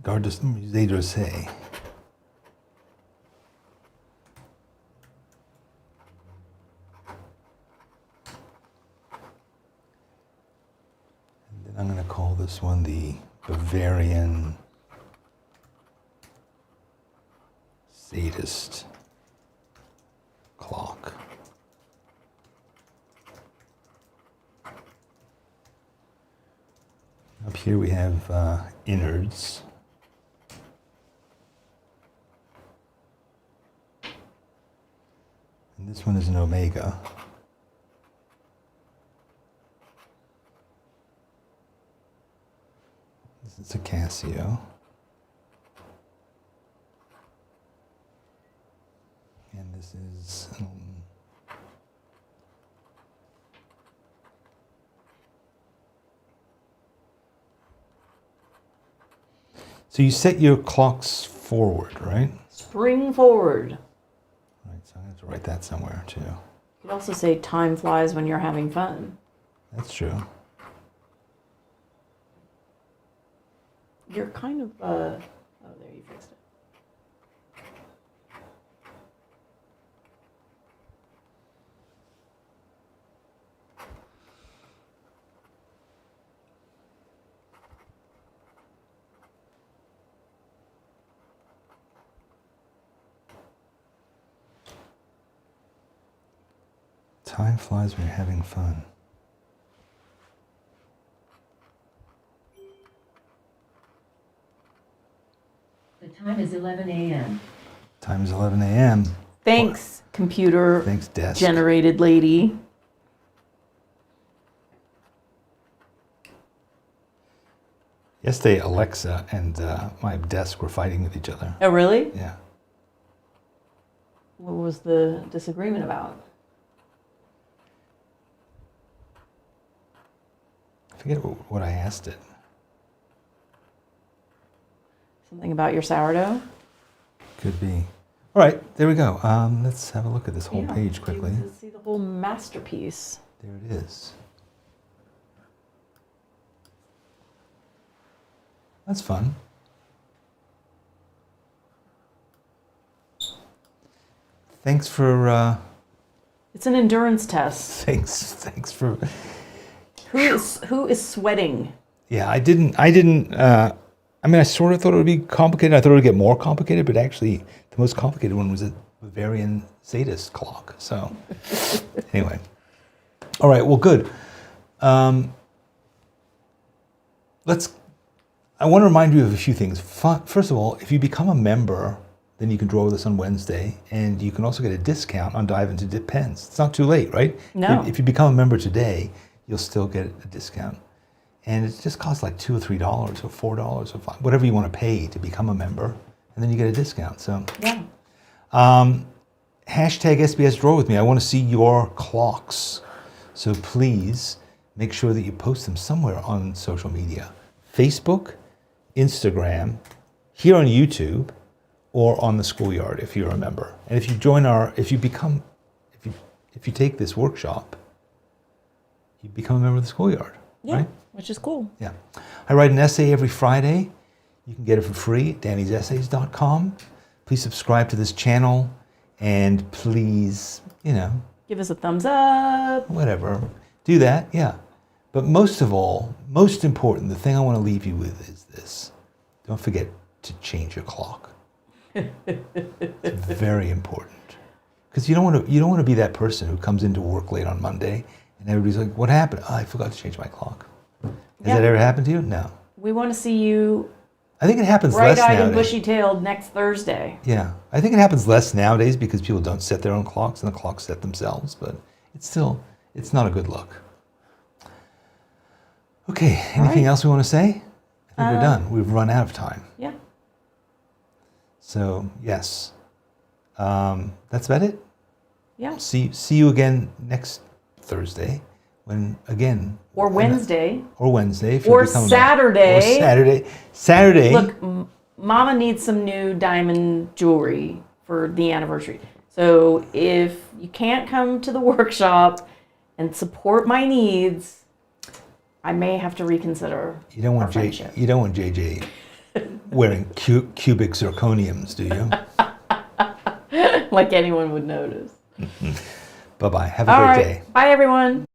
Garde du Musée d'Orsay. And then I'm going to call this one the Bavarian Sadist Clock. Up here we have innards. And this one is an omega. This is a Casio. And this is so you set your clocks forward, right? Spring forward. Right, so I have to write that somewhere too. You could also say time flies when you're having fun. That's true. You're kind of, oh, there, you fixed it. Time flies when you're having fun. The time is 11 a.m. Time is 11 a.m. Thanks, computer Thanks, desk. generated lady. Yesterday, Alexa and my desk were fighting with each other. Oh, really? Yeah. What was the disagreement about? I forget what I asked it. Something about your sourdough? Could be. All right, there we go. Let's have a look at this whole page quickly. You see the whole masterpiece. There it is. That's fun. Thanks for. It's an endurance test. Thanks for. Who is sweating? Yeah, I didn't. I mean, I sort of thought it would be complicated. I thought it would get more complicated, but actually, the most complicated one was a Bavarian sadist clock. So, anyway. All right. Well, good. I want to remind you of a few things. First of all, if you become a member, then you can draw with us on Wednesday, and you can also get a discount on Dive Into Depends. It's not too late, right? No. If you become a member today, you'll still get a discount. And it just costs like $2 or $3 or $4 or $5, whatever you want to pay to become a member, and then you get a discount. So, Yeah. Hashtag SBS Draw with me. I want to see your clocks. So please make sure that you post them somewhere on social media. Facebook, Instagram, here on YouTube, or on the schoolyard if you're a member. And if you join if you take this workshop, you become a member of the schoolyard, Yeah, right? which is cool. Yeah. I write an essay every Friday. You can get it for free at dannysessays.com. Please subscribe to this channel, and please, Give us a thumbs up. whatever, do that, yeah. But most of all, most important, the thing I want to leave you with is this. Don't forget to change your clock. It's very important. Because you don't want to be that person who comes into work late on Monday and everybody's like, what happened? Oh, I forgot to change my clock. Has that ever happened to you? No. We want to see you I think it happens less bright-eyed nowadays. and bushy-tailed next Thursday. Yeah. I think it happens less nowadays because people don't set their own clocks and the clocks set themselves, but it's not a good look. Okay, anything else we want to say? I think we're done. We've run out of time. Yeah. So, yes. That's about it. Yeah. See you again next Thursday when, again... Or Wednesday. Or Wednesday. If Or you become Saturday. Or Saturday. Saturday. Look, Mama needs some new diamond jewelry for the anniversary. So if you can't come to the workshop and support my needs, I may have to reconsider You don't want our friendship. You don't want JJ wearing cubic zirconiums, do you? Like anyone would notice. Bye-bye. Have a great day. Bye, everyone.